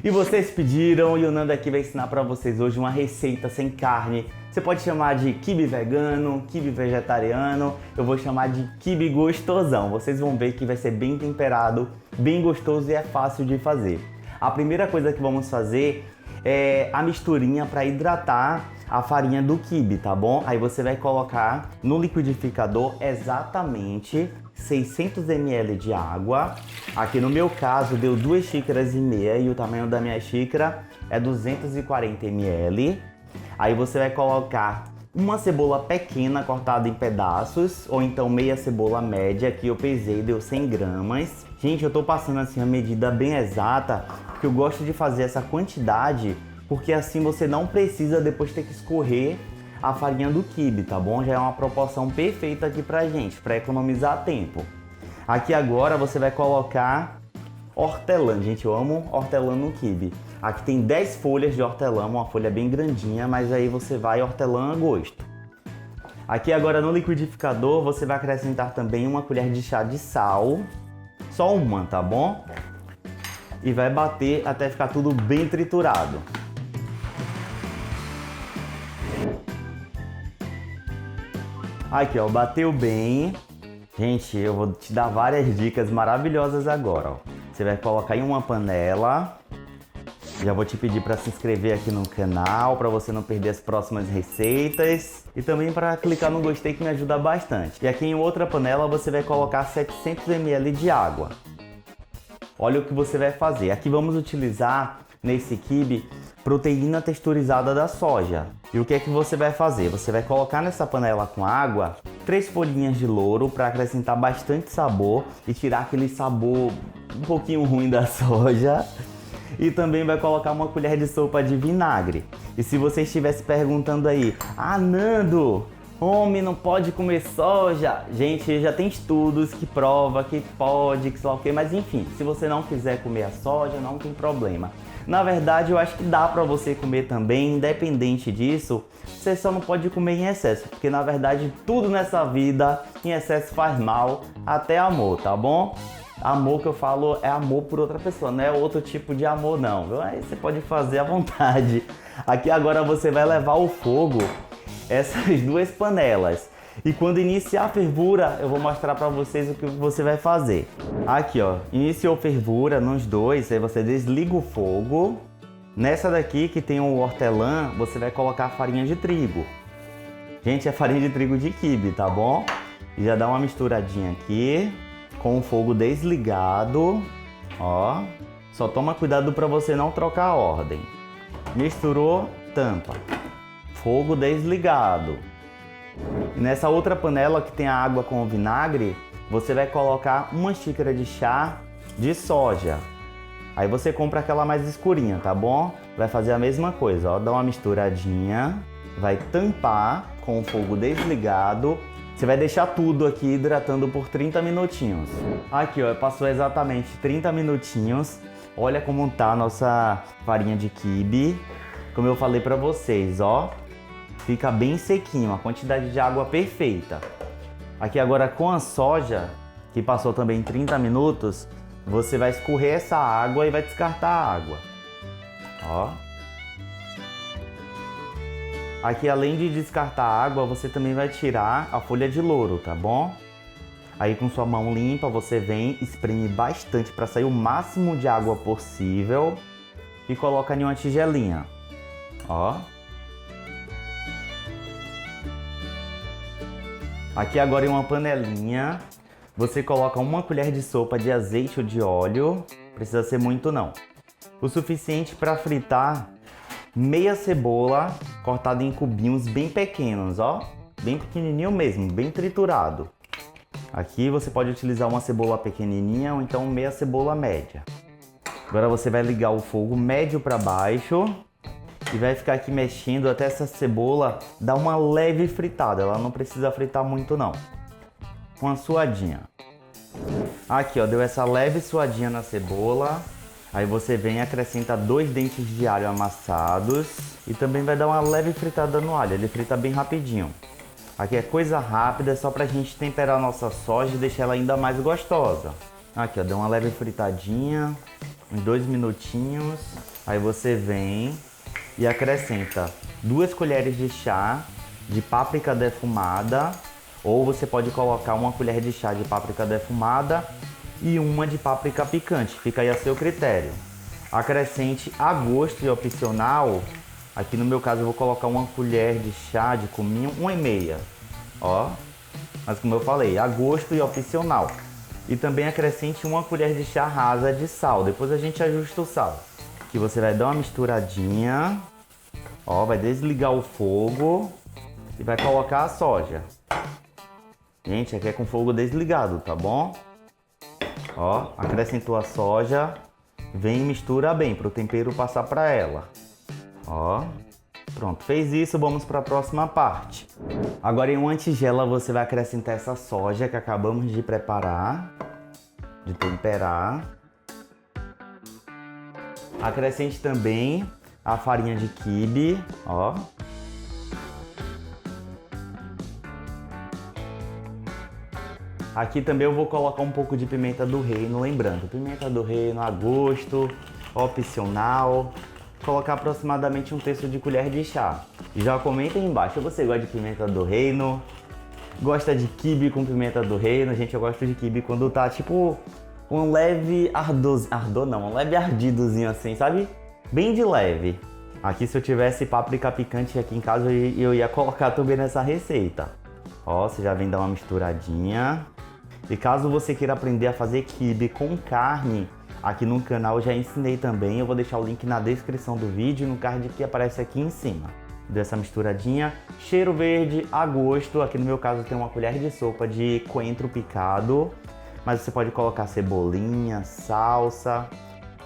E vocês pediram e o Nando aqui vai ensinar pra vocês hoje uma receita sem carne. Você pode chamar de quibe vegano, quibe vegetariano, eu vou chamar de quibe gostosão. Vocês vão ver que vai ser bem temperado, bem gostoso e é fácil de fazer. A primeira coisa que vamos fazer é a misturinha para hidratar a farinha do quibe, tá bom? Aí você vai colocar no liquidificador exatamente 600 ml de água. Aqui no meu caso deu 2,5 xícaras e o tamanho da minha xícara é 240 ml. Aí você vai colocar uma cebola pequena cortada em pedaços, ou então meia cebola média, que eu pesei, deu 100 gramas. Gente, eu tô passando assim a medida bem exata, porque eu gosto de fazer essa quantidade, porque assim você não precisa depois ter que escorrer a farinha do quibe, tá bom? Já é uma proporção perfeita aqui pra gente, pra economizar tempo. Aqui agora você vai colocar hortelã. Gente, eu amo hortelã no quibe. Aqui tem 10 folhas de hortelã, uma folha bem grandinha, mas aí você vai hortelã a gosto. Aqui agora no liquidificador você vai acrescentar também uma colher de chá de sal, só uma, tá bom? E vai bater até ficar tudo bem triturado. Aqui ó, bateu bem. Gente, eu vou te dar várias dicas maravilhosas agora, ó. Você vai colocar em uma panela. Já vou te pedir para se inscrever aqui no canal, para você não perder as próximas receitas. E também para clicar no gostei, que me ajuda bastante. E aqui em outra panela você vai colocar 700 ml de água. Olha o que você vai fazer. Aqui vamos utilizar nesse quibe proteína texturizada da soja. E o que é que você vai fazer? Você vai colocar nessa panela com água 3 folhinhas de louro para acrescentar bastante sabor e tirar aquele sabor um pouquinho ruim da soja. E também vai colocar uma colher de sopa de vinagre. E se você estivesse perguntando aí, ah Nando, homem não pode comer soja? Gente, já tem estudos que provam que pode, que sei lá o que, mas enfim, se você não quiser comer a soja, não tem problema. Na verdade, eu acho que dá pra você comer também, independente disso, você só não pode comer em excesso, porque na verdade tudo nessa vida em excesso faz mal, até amor, tá bom? Amor que eu falo é amor por outra pessoa, não é outro tipo de amor não, viu? Aí você pode fazer à vontade. Aqui agora você vai levar ao fogo essas 2 panelas. E quando iniciar a fervura, eu vou mostrar pra vocês o que você vai fazer. Aqui ó, iniciou fervura nos dois, aí você desliga o fogo. Nessa daqui que tem o hortelã, você vai colocar farinha de trigo. Gente, é farinha de trigo de quibe, tá bom? E já dá uma misturadinha aqui. Com o fogo desligado, ó, só toma cuidado para você não trocar a ordem. Misturou, tampa. Fogo desligado. E nessa outra panela que tem a água com o vinagre, você vai colocar 1 xícara de chá de soja. Aí você compra aquela mais escurinha, tá bom? Vai fazer a mesma coisa, ó, dá uma misturadinha, vai tampar com o fogo desligado. Você vai deixar tudo aqui hidratando por 30 minutinhos. Aqui ó, passou exatamente 30 minutinhos. Olha como tá a nossa farinha de quibe. Como eu falei pra vocês, ó. Fica bem sequinho, a quantidade de água perfeita. Aqui agora com a soja, que passou também 30 minutos, você vai escorrer essa água e vai descartar a água. Ó. Aqui, além de descartar a água, você também vai tirar a folha de louro, tá bom? Aí com sua mão limpa, você vem, espreme bastante para sair o máximo de água possível e coloca em uma tigelinha, ó. Aqui agora em uma panelinha, você coloca 1 colher de sopa de azeite ou de óleo, precisa ser muito não. O suficiente para fritar meia cebola cortada em cubinhos bem pequenos, ó, bem pequenininho mesmo, bem triturado. Aqui você pode utilizar uma cebola pequenininha ou então meia cebola média. Agora você vai ligar o fogo médio para baixo e vai ficar aqui mexendo até essa cebola dar uma leve fritada, ela não precisa fritar muito não. Uma suadinha. Aqui ó, deu essa leve suadinha na cebola. Aí você vem e acrescenta 2 dentes de alho amassados e também vai dar uma leve fritada no alho, ele frita bem rapidinho. Aqui é coisa rápida, é só pra gente temperar a nossa soja e deixar ela ainda mais gostosa. Aqui ó, deu uma leve fritadinha, uns 2 minutinhos. Aí você vem e acrescenta 2 colheres de chá de páprica defumada, ou você pode colocar 1 colher de chá de páprica defumada e 1 de páprica picante, fica aí a seu critério. Acrescente a gosto e opcional, aqui no meu caso eu vou colocar 1 colher de chá de cominho, 1,5, ó, mas como eu falei, a gosto e opcional. E também acrescente 1 colher de chá rasa de sal, depois a gente ajusta o sal. Aqui você vai dar uma misturadinha, ó, vai desligar o fogo e vai colocar a soja. Gente, aqui é com fogo desligado, tá bom? Ó, acrescentou a soja, vem e mistura bem para o tempero passar para ela. Ó, pronto, fez isso, vamos para a próxima parte. Agora em uma tigela você vai acrescentar essa soja que acabamos de preparar, de temperar. Acrescente também a farinha de quibe, ó. Aqui também eu vou colocar um pouco de pimenta do reino, lembrando, pimenta do reino a gosto, opcional. Vou colocar aproximadamente 1/3 de colher de chá. E já comenta aí embaixo, você gosta de pimenta do reino? Gosta de quibe com pimenta do reino? Gente, eu gosto de quibe quando tá tipo um leve um leve ardidozinho assim, sabe? Bem de leve. Aqui se eu tivesse páprica picante aqui em casa, eu ia colocar também nessa receita. Ó, você já vem dar uma misturadinha. E caso você queira aprender a fazer quibe com carne, aqui no canal eu já ensinei também. Eu vou deixar o link na descrição do vídeo e no card que aparece aqui em cima. Deu essa misturadinha. Cheiro verde a gosto. Aqui no meu caso tem 1 colher de sopa de coentro picado. Mas você pode colocar cebolinha, salsa,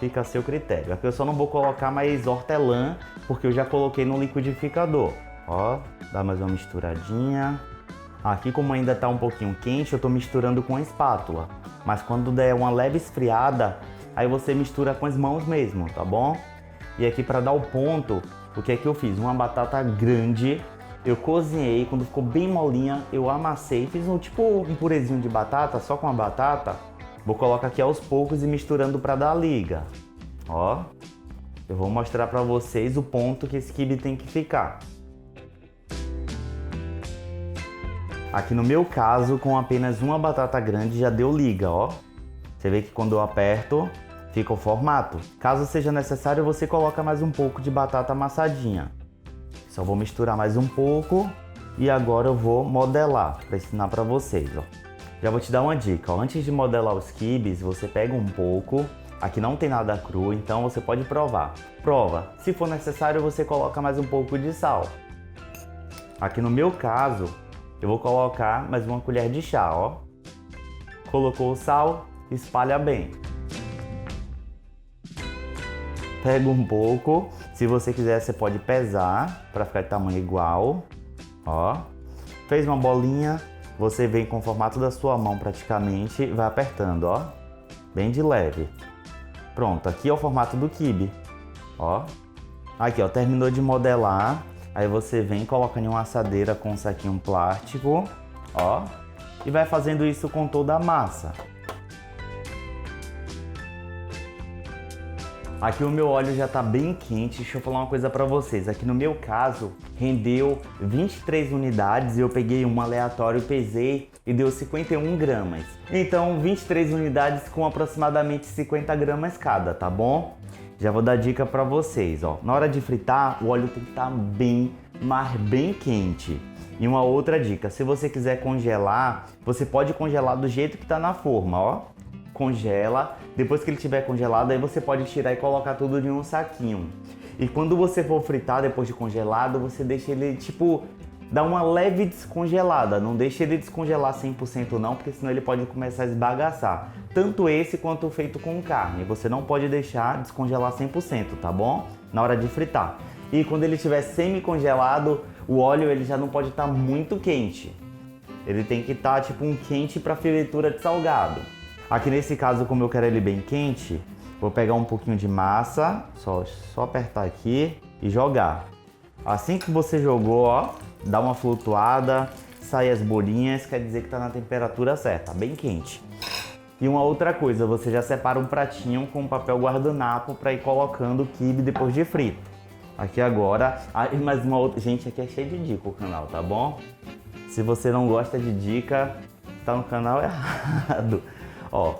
fica a seu critério. Aqui eu só não vou colocar mais hortelã, porque eu já coloquei no liquidificador. Ó, dá mais uma misturadinha. Aqui como ainda tá um pouquinho quente, eu tô misturando com a espátula. Mas quando der uma leve esfriada, aí você mistura com as mãos mesmo, tá bom? E aqui para dar o ponto, o que é que eu fiz? Uma batata grande. Eu cozinhei, quando ficou bem molinha, eu amassei, fiz um purezinho de batata, só com a batata. Vou colocar aqui aos poucos e misturando para dar liga. Ó, eu vou mostrar para vocês o ponto que esse quibe tem que ficar. Aqui no meu caso, com apenas 1 batata grande já deu liga, ó. Você vê que quando eu aperto, fica o formato. Caso seja necessário, você coloca mais um pouco de batata amassadinha. Só vou misturar mais um pouco e agora eu vou modelar para ensinar para vocês, ó. Já vou te dar uma dica, ó. Antes de modelar os quibes, você pega um pouco. Aqui não tem nada cru, então você pode provar. Prova. Se for necessário, você coloca mais um pouco de sal. Aqui no meu caso, eu vou colocar mais 1 colher de chá, ó. Colocou o sal, espalha bem. Pega um pouco, se você quiser você pode pesar para ficar de tamanho igual, ó. Fez uma bolinha, você vem com o formato da sua mão praticamente e vai apertando, ó. Bem de leve. Pronto, aqui é o formato do quibe, ó. Aqui, ó, terminou de modelar, aí você vem colocando em uma assadeira com um saquinho plástico, ó. E vai fazendo isso com toda a massa. Aqui o meu óleo já tá bem quente, deixa eu falar uma coisa pra vocês. Aqui no meu caso, rendeu 23 unidades, eu peguei um aleatório, pesei e deu 51 gramas. Então 23 unidades com aproximadamente 50 gramas cada, tá bom? Já vou dar dica pra vocês, ó. Na hora de fritar, o óleo tem que estar bem, mas bem quente. E uma outra dica, se você quiser congelar, você pode congelar do jeito que tá na forma, ó. Congela, depois que ele estiver congelado, aí você pode tirar e colocar tudo em um saquinho. E quando você for fritar depois de congelado, você deixa ele dar uma leve descongelada. Não deixa ele descongelar 100% não, porque senão ele pode começar a esbagaçar. Tanto esse quanto o feito com carne, você não pode deixar descongelar 100%, tá bom? Na hora de fritar. E quando ele estiver semi-congelado, o óleo ele já não pode estar muito quente. Ele tem que estar um quente para fritura de salgado. Aqui nesse caso, como eu quero ele bem quente, vou pegar um pouquinho de massa, só apertar aqui e jogar. Assim que você jogou, ó, dá uma flutuada, sai as bolinhas, quer dizer que tá na temperatura certa, bem quente. E uma outra coisa, você já separa um pratinho com papel guardanapo para ir colocando o quibe depois de frito. Aqui agora, mais uma outra... Gente, aqui é cheio de dica o canal, tá bom? Se você não gosta de dica, tá no canal errado. Ó,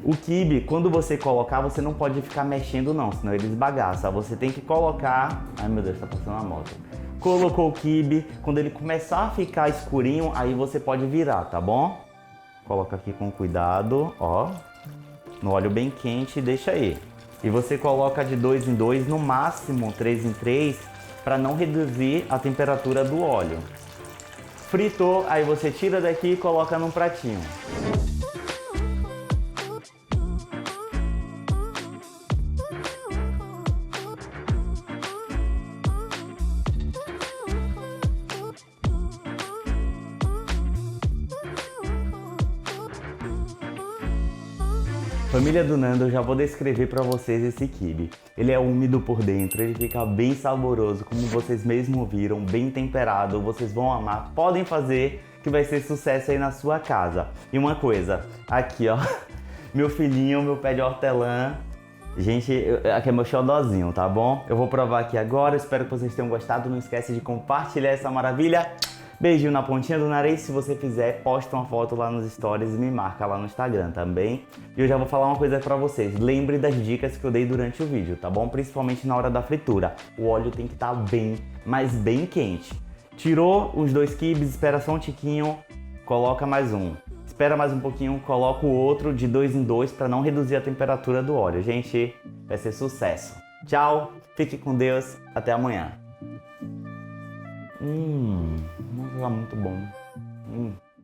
o quibe, quando você colocar, você não pode ficar mexendo não, senão ele esbagaça. Você tem que colocar... Ai meu Deus, tá passando a moto. Colocou o quibe, quando ele começar a ficar escurinho, aí você pode virar, tá bom? Coloca aqui com cuidado, ó, no óleo bem quente e deixa aí. E você coloca de 2 em 2, no máximo 3 em 3, para não reduzir a temperatura do óleo. Fritou, aí você tira daqui e coloca num pratinho. Família do Nando, eu já vou descrever para vocês esse quibe. Ele é úmido por dentro, ele fica bem saboroso, como vocês mesmo viram, bem temperado, vocês vão amar. Podem fazer, que vai ser sucesso aí na sua casa. E uma coisa, aqui ó, meu filhinho, meu pé de hortelã. Gente, aqui é meu xodózinho, tá bom? Eu vou provar aqui agora, espero que vocês tenham gostado. Não esquece de compartilhar essa maravilha. Beijinho na pontinha do nariz. Se você fizer, posta uma foto lá nos stories e me marca lá no Instagram também. E eu já vou falar uma coisa pra vocês. Lembre das dicas que eu dei durante o vídeo, tá bom? Principalmente na hora da fritura. O óleo tem que estar bem, mas bem quente. Tirou os 2 quibes, espera só um tiquinho, coloca mais um. Espera mais um pouquinho, coloca o outro de 2 em 2 para não reduzir a temperatura do óleo. Gente, vai ser sucesso. Tchau, fique com Deus, até amanhã. Nossa, muito bom.